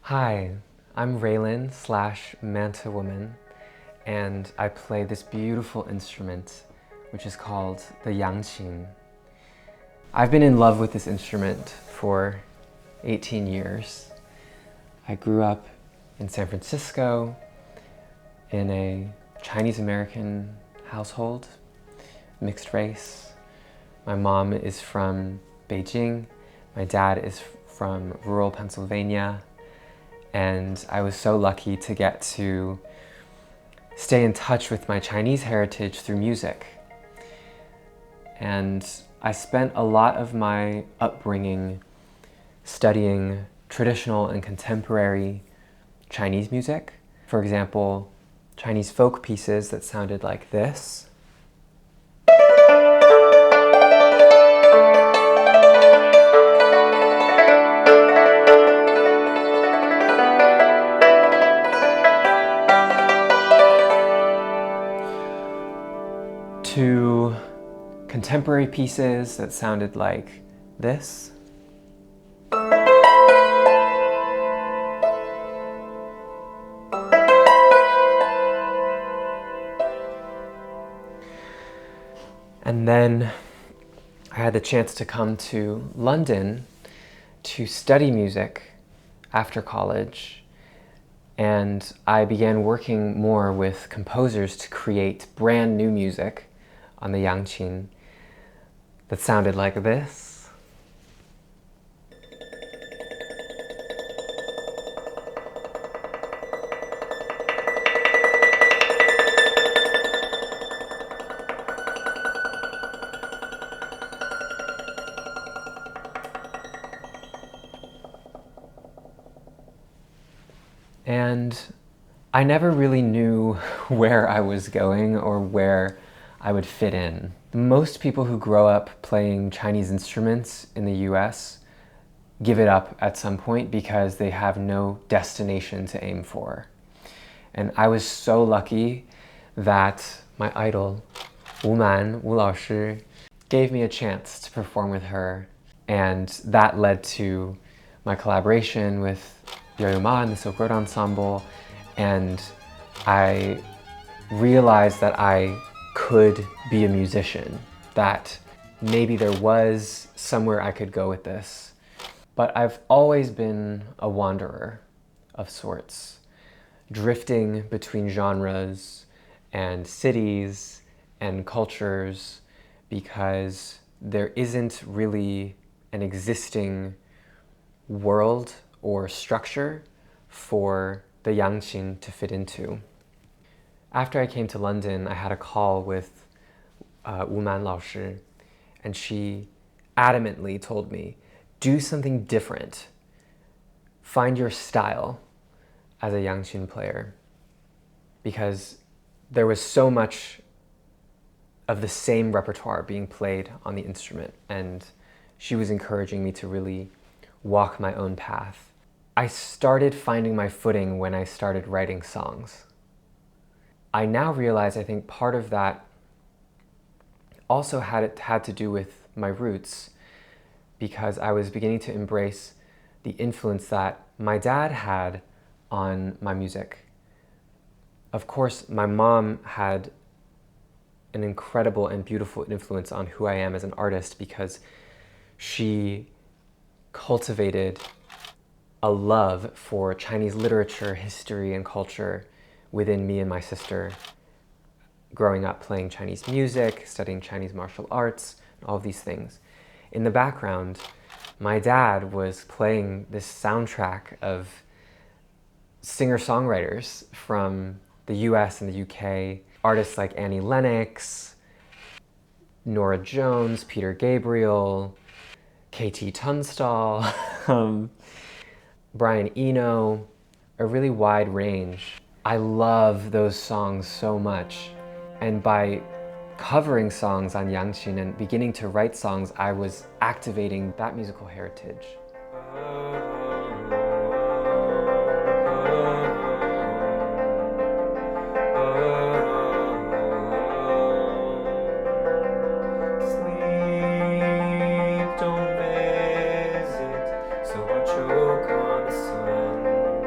Hi, I'm Reylon / Mantawoman, and I play this beautiful instrument, which is called the Yangqin. I've been in love with this instrument for 18 years. I grew up in San Francisco in a Chinese-American household, mixed race. My mom is from Beijing, my dad is from rural Pennsylvania, and I was so lucky to get to stay in touch with my Chinese heritage through music. And I spent a lot of my upbringing studying traditional and contemporary Chinese music. For example, Chinese folk pieces that sounded like this. To contemporary pieces that sounded like this. And then I had the chance to come to London to study music after college, and I began working more with composers to create brand new music on the Yangqin that sounded like this. And I never really knew where I was going or where I would fit in. Most people who grow up playing Chinese instruments in the US give it up at some point because they have no destination to aim for. And I was so lucky that my idol, Wu Laoshi, gave me a chance to perform with her, and that led to my collaboration with Jerwood and the Silk Road Ensemble, and I realized that I could be a musician, that maybe there was somewhere I could go with this. But I've always been a wanderer of sorts, drifting between genres and cities and cultures because there isn't really an existing world or structure for the Yangqin to fit into. After I came to London, I had a call with Wu Laoshi, and she adamantly told me, do something different. Find your style as a Yangqin player, because there was so much of the same repertoire being played on the instrument, and she was encouraging me to really walk my own path. I started finding my footing when I started writing songs. I now realize I think part of that also had to do with my roots, because I was beginning to embrace the influence that my dad had on my music. Of course, my mom had an incredible and beautiful influence on who I am as an artist because she cultivated a love for Chinese literature, history, and culture within me and my sister, growing up playing Chinese music, studying Chinese martial arts, and all of these things. In the background, my dad was playing this soundtrack of singer-songwriters from the US and the UK, artists like Annie Lennox, Norah Jones, Peter Gabriel, KT Tunstall, Brian Eno, a really wide range. I love those songs so much, and by covering songs on Yangqin and beginning to write songs, I was activating that musical heritage. Sleep, don't visit, so I choke on the sun.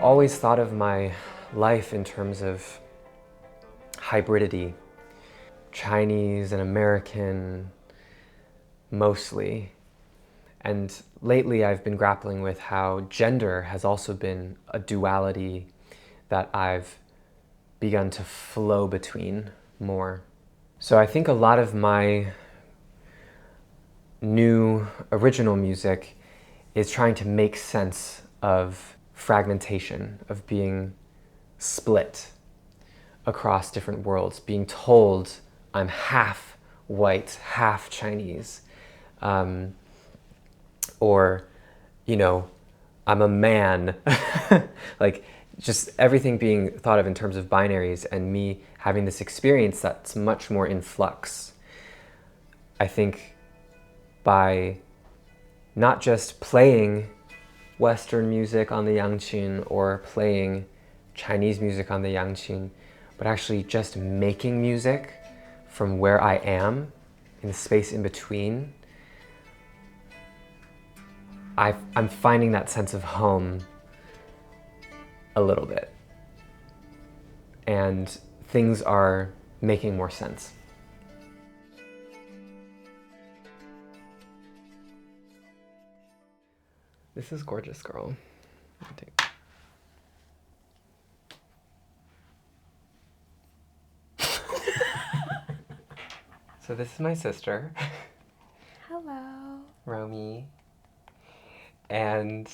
always thought of my life in terms of hybridity, Chinese and American mostly. And lately I've been grappling with how gender has also been a duality that I've begun to flow between more. So I think a lot of my new original music is trying to make sense of fragmentation, of being split across different worlds, being told I'm half white, half Chinese, or, you know, I'm a man. Like, just everything being thought of in terms of binaries, and me having this experience that's much more in flux. I think by not just playing Western music on the Yangqin or playing Chinese music on the Yangqin, but actually just making music from where I am, in the space in between, I'm finding that sense of home a little bit. And things are making more sense. This is gorgeous, girl. So this is my sister. Hello. Romy. And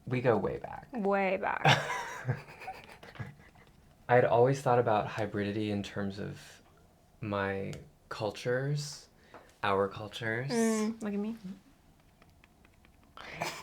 we go way back. Way back. I had always thought about hybridity in terms of my cultures, our cultures. Look at me.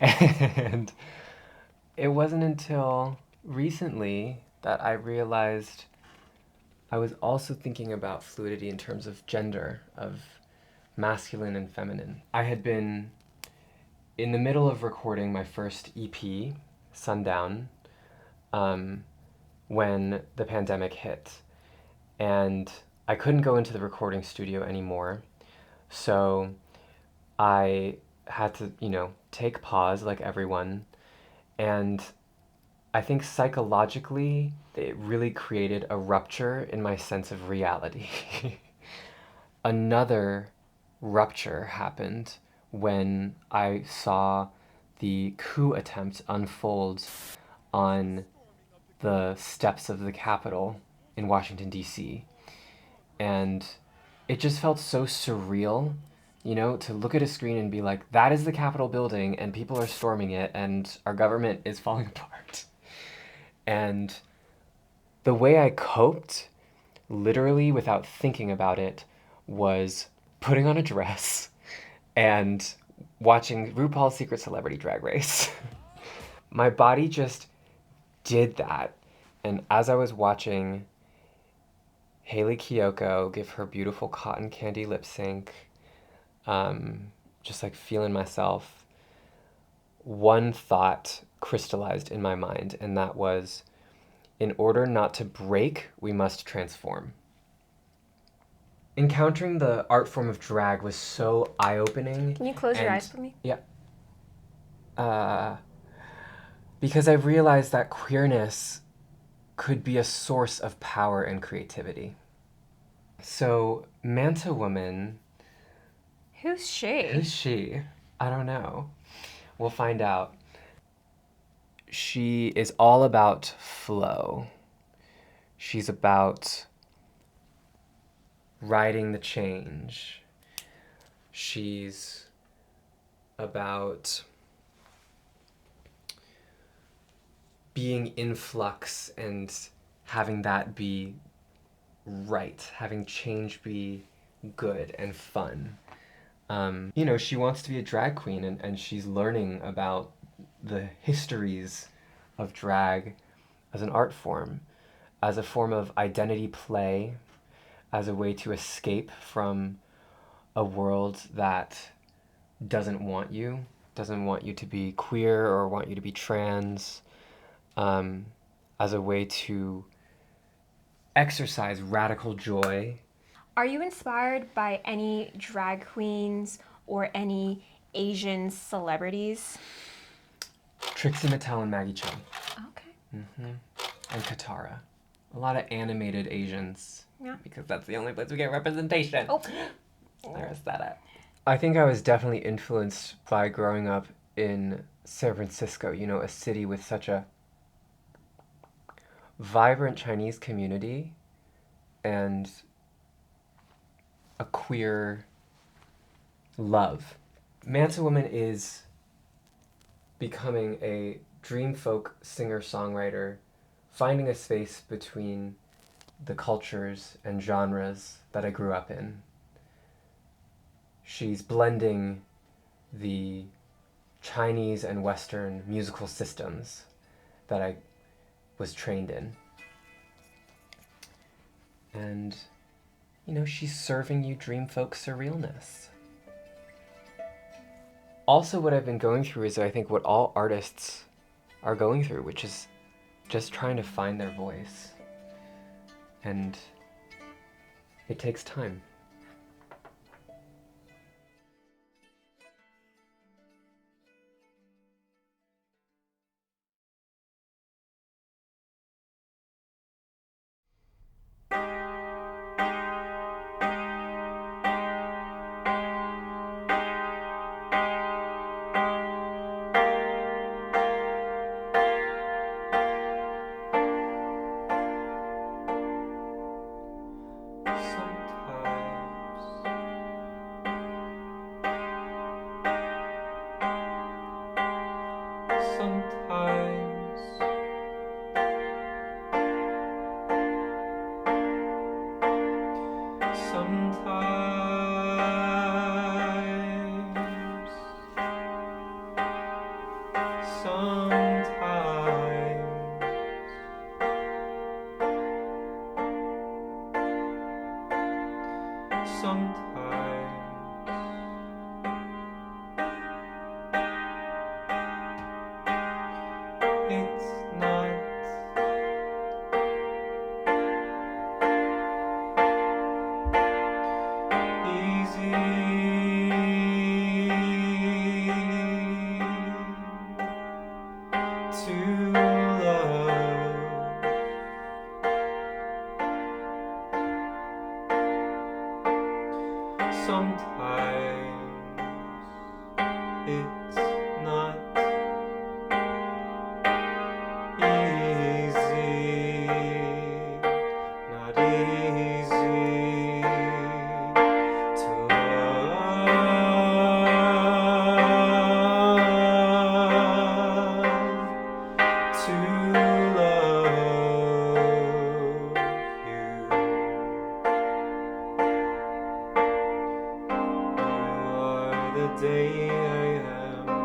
And it wasn't until recently that I realized I was also thinking about fluidity in terms of gender, of masculine and feminine. I had been in the middle of recording my first EP, Sundown, when the pandemic hit. And I couldn't go into the recording studio anymore. So I had to, take pause like everyone. And I think psychologically, it really created a rupture in my sense of reality. Another rupture happened when I saw the coup attempt unfold on the steps of the Capitol in Washington, D.C. And it just felt so surreal, to look at a screen and be like, that is the Capitol building and people are storming it and our government is falling apart. And the way I coped, literally without thinking about it, was putting on a dress and watching RuPaul's Secret Celebrity Drag Race. My body just did that. And as I was watching Hayley Kiyoko give her beautiful cotton candy lip sync, just like feeling myself, one thought crystallized in my mind, and that was, in order not to break, we must transform. Encountering the art form of drag was so eye-opening. Can you close your eyes for me? Yeah. Because I realized that queerness could be a source of power and creativity. So, Mantawoman... Who's she? Who's she? I don't know. We'll find out. She is all about flow. She's about riding the change. She's about being in flux and having that be right, having change be good and fun. She wants to be a drag queen, and she's learning about the histories of drag as an art form, as a form of identity play, as a way to escape from a world that doesn't want you to be queer or want you to be trans, as a way to exercise radical joy. Are you inspired by any drag queens or any Asian celebrities? Trixie Mattel and Maggie Chung. Okay. And Katara. A lot of animated Asians. Yeah. Because that's the only place we get representation. Oh. There's that. I think I was definitely influenced by growing up in San Francisco, you know, a city with such a vibrant Chinese community and a queer love. Mantawoman is becoming a dream folk singer-songwriter, finding a space between the cultures and genres that I grew up in. She's blending the Chinese and Western musical systems that I was trained in. And, you know, she's serving you dream folk surrealness. Also, what I've been going through is I think what all artists are going through, which is just trying to find their voice. And it takes time. Day I am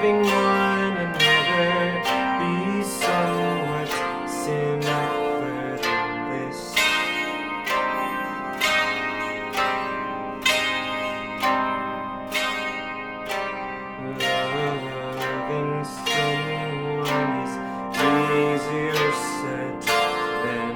loving one another, be somewhat simpler than this. Loving someone is easier said than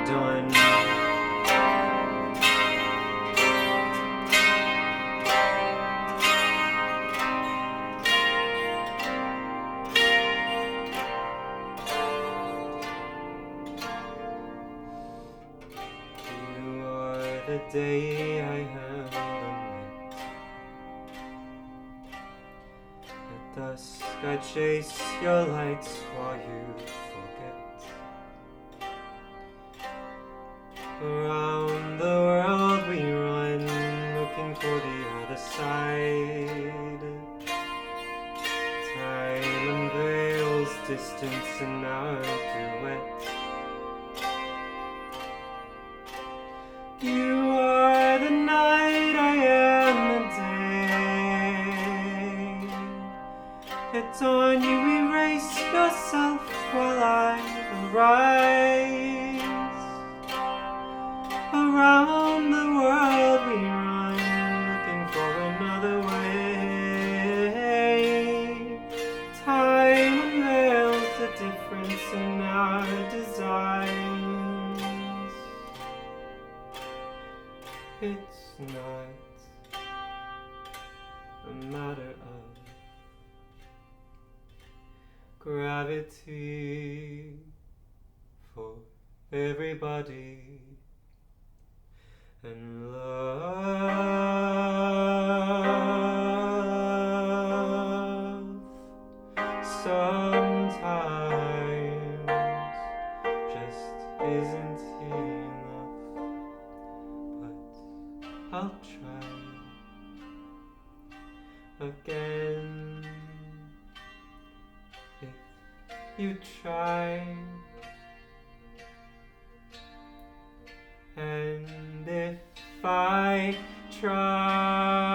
done. You are the day I have met. At dusk I chase your lights while you forget. Around the world we run, looking for the other side. Time unveils distance in our duet. You are the night, I am the day. At dawn you erase yourself while I arise. Around the world we run, looking for another way. Time unveils the difference in our designs. It's not a matter of gravity for everybody, and love sometimes just isn't enough. But I'll try again if you try. And if I try